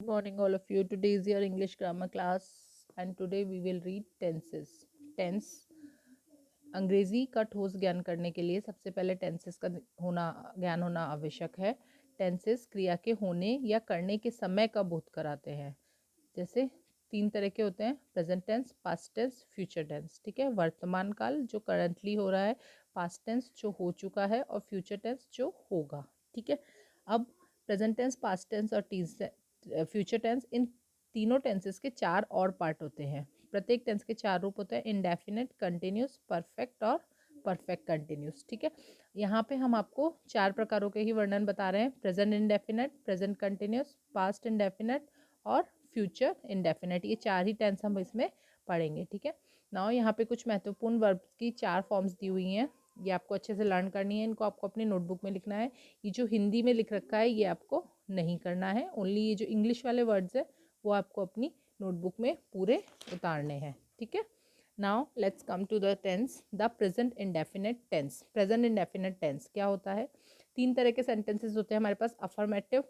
Good morning, all of you. Today is your English grammar class, and today we will read tenses. Tense अंग्रेजी का ठोस ज्ञान करने के लिए सबसे पहले टेंसेस का ज्ञान होना आवश्यक है। टेंसेस क्रिया के होने या करने के समय का बोध कराते हैं। जैसे 3 तरह के होते हैं: present tense, past tense, future tense. ठीक है, वर्तमान काल जो करंटली हो रहा है, पास्ट टेंस जो हो चुका है, और फ्यूचर टेंस जो होगा। ठीक है, अब प्रेजेंट टेंस, पास्ट टेंस और फ्यूचर टेंस, इन तीनों टेंसेस के 4 और पार्ट होते हैं। प्रत्येक टेंस के 4 रूप होते हैं: इंडेफिनिट, कंटिन्यूस, परफेक्ट और परफेक्ट कंटिन्यूस। ठीक है, यहाँ पे हम आपको 4 प्रकारों के ही वर्णन बता रहे हैं: present indefinite, present continuous, past indefinite और फ्यूचर इंडेफिनिट। ये 4 ही टेंस हम इसमें पढ़ेंगे। ठीक है, नाउ यहाँ पे कुछ महत्वपूर्ण वर्ब की 4 फॉर्म्स दी हुई हैं। ये आपको अच्छे से लर्न करनी है, इनको आपको अपनी नोटबुक में लिखना है। ये जो हिंदी में लिख रखा है ये आपको नहीं करना है, ओनली ये जो इंग्लिश वाले वर्ड्स है वो आपको अपनी नोटबुक में पूरे उतारने हैं। ठीक है, now let's come to the tense. The present indefinite tense. Present indefinite tense क्या होता है? 3 तरह के सेंटेंसेस होते हैं हमारे पास: अफर्मेटिव,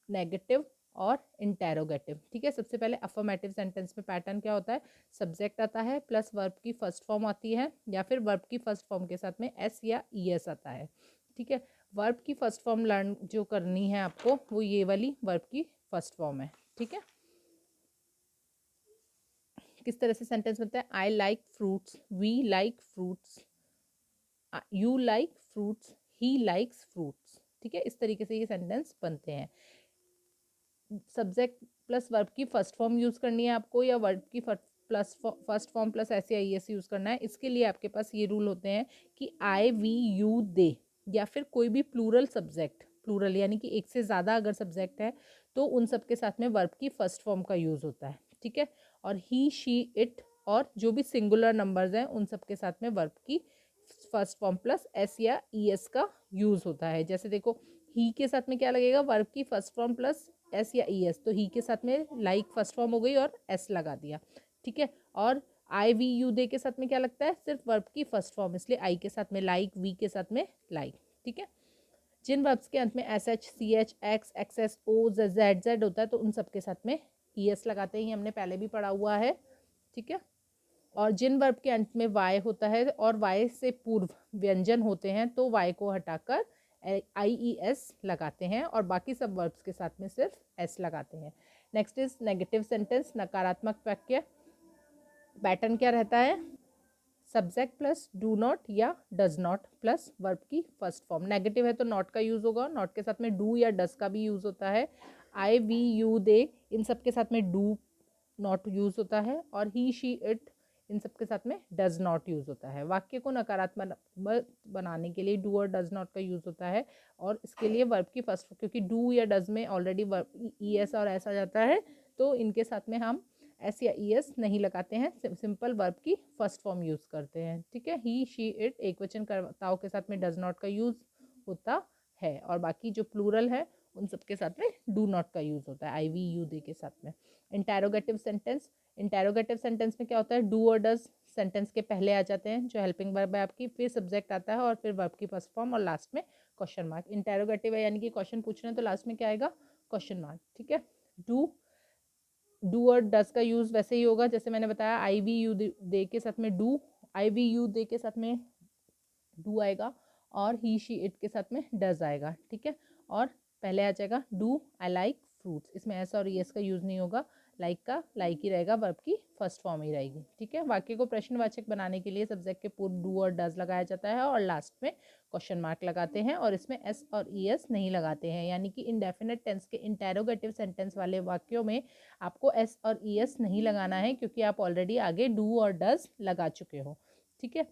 नेगेटिव और इंटेरोगेटिव। ठीक है, सबसे पहले अफर्मेटिव सेंटेंस में पैटर्न क्या होता है? सब्जेक्ट आता है प्लस वर्ब की फर्स्ट फॉर्म आती है, या फिर वर्ब की फर्स्ट फॉर्म के साथ में एस या ई एस आता है। ठीक है, वर्ब की फर्स्ट फॉर्म लर्न जो करनी है आपको, वो ये वाली वर्ब की फर्स्ट फॉर्म है। ठीक है, किस तरह से सेंटेंस बनता है? I like fruits, we like fruits, you like fruits, he likes fruits. ठीक है, इस तरीके से ये सेंटेंस बनते हैं। सब्जेक्ट प्लस वर्ब की फर्स्ट फॉर्म यूज करनी है आपको, या वर्ब की plus first form plus S या ई एस यूज करना है। इसके लिए आपके पास ये रूल होते हैं कि आई, वी, यू, दे, या फिर कोई भी प्लूरल सब्जेक्ट, प्लूरल यानी कि एक से ज़्यादा अगर सब्जेक्ट है तो उन सब के साथ में वर्ब की फर्स्ट फॉर्म का यूज़ होता है। ठीक है, और ही, शी, इट और जो भी सिंगुलर नंबर्स हैं उन सब के साथ में वर्ब की फर्स्ट फॉर्म प्लस एस या ई एस का यूज़ होता है। जैसे देखो, ही के साथ में क्या लगेगा? वर्ब की फर्स्ट फॉर्म प्लस एस या ई एस। तो ही के साथ में लाइक फर्स्ट फॉर्म हो गई और एस लगा दिया। ठीक है, और आई, वी, यू, दे के साथ में क्या लगता है? सिर्फ वर्ब की फर्स्ट फॉर्म, इसलिए आई के साथ में लाइक, वी के साथ में लाइक। ठीक है, जिन वर्ब्स के अंत में S H, C H, X, X S, O, Z Z होता है तो उन सब के साथ में ई एस लगाते हैं। हमने पहले भी पढ़ा हुआ है। ठीक है, और जिन वर्ब के अंत में वाई होता है और वाई से पूर्व व्यंजन होते हैं तो वाई को हटाकर आई ई एस लगाते हैं, और बाकी सब वर्ब्स के साथ में सिर्फ एस लगाते हैं। नेक्स्ट इज नेगेटिव सेंटेंस, नकारात्मक वाक्य। पैटर्न क्या रहता है? सब्जेक्ट प्लस डू नॉट या डज नॉट प्लस वर्ब की फर्स्ट फॉर्म। नेगेटिव है तो नॉट का यूज होगा, नॉट के साथ में डू या डज का भी यूज होता है। आई, वी, यू, दे, इन सब के साथ में डू नॉट यूज होता है, और ही, शी, इट, इन सब के साथ में डज नॉट यूज होता है। वाक्य को नकारात्मक बनाने के लिए डू और डज नॉट का यूज होता है, और इसके लिए वर्ब की फर्स्ट, क्योंकि डू या डज में ऑलरेडी वर्ब ई एस और एस आ जाता है, तो इनके साथ में हम एस या ई एस नहीं लगाते हैं, सिंपल वर्ब की फर्स्ट फॉर्म यूज करते हैं। ठीक है, ही, शी, इट एक वचन कर्ताओं के साथ में डज नॉट का यूज होता है, और बाकी जो प्लूरल है उन सब के साथ में डू नॉट का यूज होता है, आई, वी, यू, दे के साथ में। Interrogative sentence. इंटेरोगेटिव सेंटेंस में क्या होता है? डू और डज सेंटेंस के पहले आ जाते हैं, जो हेल्पिंग वर्ब है आपकी, फिर सब्जेक्ट आता है और फिर वर्ब की फर्स्ट फॉर्म और लास्ट में क्वेश्चन मार्क। इंटेरोगेटिव है यानी कि क्वेश्चन पूछ रहे हैं तो लास्ट में क्या आएगा? Question mark. ठीक है, डू और डज का यूज वैसे ही होगा जैसे मैंने बताया, आई, वी, यू, दे के साथ में डू, आई, वी, यू, दे के साथ में डू आएगा, और ही, शी, इट के साथ में डज आएगा। ठीक है, और पहले आ जाएगा डू आई लाइक फ्रूट्स, इसमें एस और एस का यूज नहीं होगा, लाइक का लाइक ही रहेगा, वर्ब की फर्स्ट फॉर्म ही रहेगी। ठीक है, वाक्य को प्रश्नवाचक बनाने के लिए सब्जेक्ट के पूर्व डू और डज लगाया जाता है और लास्ट में क्वेश्चन मार्क लगाते हैं, और इसमें एस और ई एस नहीं लगाते हैं। यानी कि इंडेफिनेट टेंस के इंटेरोगेटिव सेंटेंस वाले वाक्यों में आपको एस और ई एस नहीं लगाना है, क्योंकि आप ऑलरेडी आगे डू और डज लगा चुके हो। ठीक है,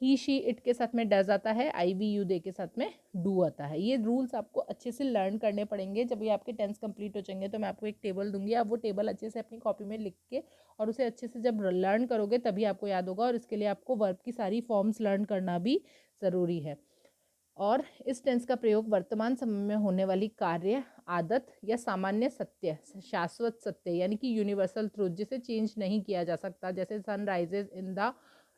ही, शी, इट के साथ में डज आता है, आई, वी, यू, दे के साथ में डू आता है। ये रूल्स आपको अच्छे से लर्न करने पड़ेंगे। जब ये आपके टेंस कंप्लीट हो जाएंगे तो मैं आपको एक टेबल दूंगी, आप वो टेबल अच्छे से अपनी कॉपी में लिख के और उसे अच्छे से जब लर्न करोगे तभी आपको याद होगा, और इसके लिए आपको वर्ब की सारी फॉर्म्स लर्न करना भी ज़रूरी है। और इस टेंस का प्रयोग वर्तमान समय में होने वाली कार्य, आदत या सामान्य सत्य, शाश्वत सत्य यानी कि यूनिवर्सल ट्रूथ, जिसे चेंज नहीं किया जा सकता, जैसे sun rises in the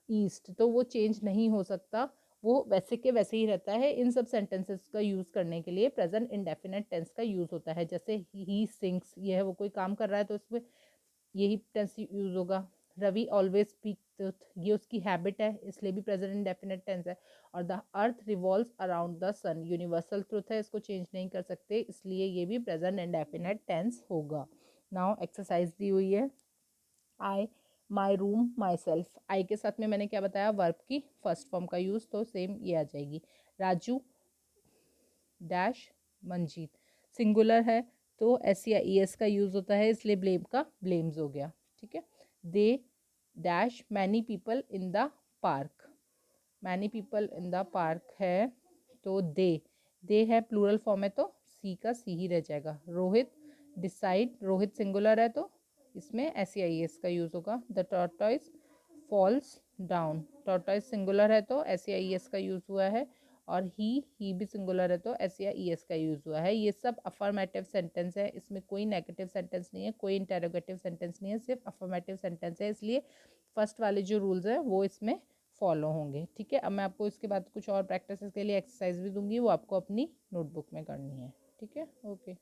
east, तो वो चेंज नहीं हो सकता, वो वैसे के वैसे ही रहता है। इन सब सेंटेंसेस का यूज़ करने के लिए प्रेजेंट इंडेफिनिट टेंस का यूज़ होता है। जैसे ही सिंग्स, ये है वो कोई काम कर रहा है तो इसमें यही टेंस यूज़ होगा। रवि ऑलवेज स्पीक ट्रुथ, ये उसकी हैबिट है इसलिए भी प्रेजेंट इंडेफिनिट टेंस है। और the earth revolves around the sun, universal truth है, इसको चेंज नहीं कर सकते, इसलिए ये भी प्रेजेंट इंडेफिनिट टेंस होगा। नाउ एक्सरसाइज दी हुई है, आई, माई रूम, माई सेल्फ। आई के साथ में मैंने क्या बताया, वर्ब की फर्स्ट फॉर्म का यूज़, तो सेम ये आ जाएगी। राजू डैश मंजीत, सिंगुलर है तो एस या ई एस का यूज़ होता है, इसलिए ब्लेम का ब्लेम्स हो गया। ठीक है। They dash many people in the park, many people in the park है तो दे है प्लूरल फॉर्म है तो सी का सी ही रह जाएगा। रोहित डिसाइड, रोहित सिंगुलर है तो इसमें एस या ई एस का यूज़ होगा। The tortoise falls down, tortoise singular है तो एस या ई एस का यूज़ हुआ है। और ही भी सिंगुलर है तो एस या ई एस का यूज़ हुआ है। ये सब अफर्मेटिव सेंटेंस है, इसमें कोई नेगेटिव सेंटेंस नहीं है, कोई इंटेरोगेटिव सेंटेंस नहीं है, सिर्फ अफर्मेटिव सेंटेंस है, इसलिए फर्स्ट वाले जो रूल्स हैं वो इसमें फॉलो होंगे। ठीक है। अब मैं आपको इसके बाद कुछ और प्रैक्टिस के लिए एक्सरसाइज भी दूंगी, वो आपको अपनी नोटबुक में करनी है। ठीक है, ओके।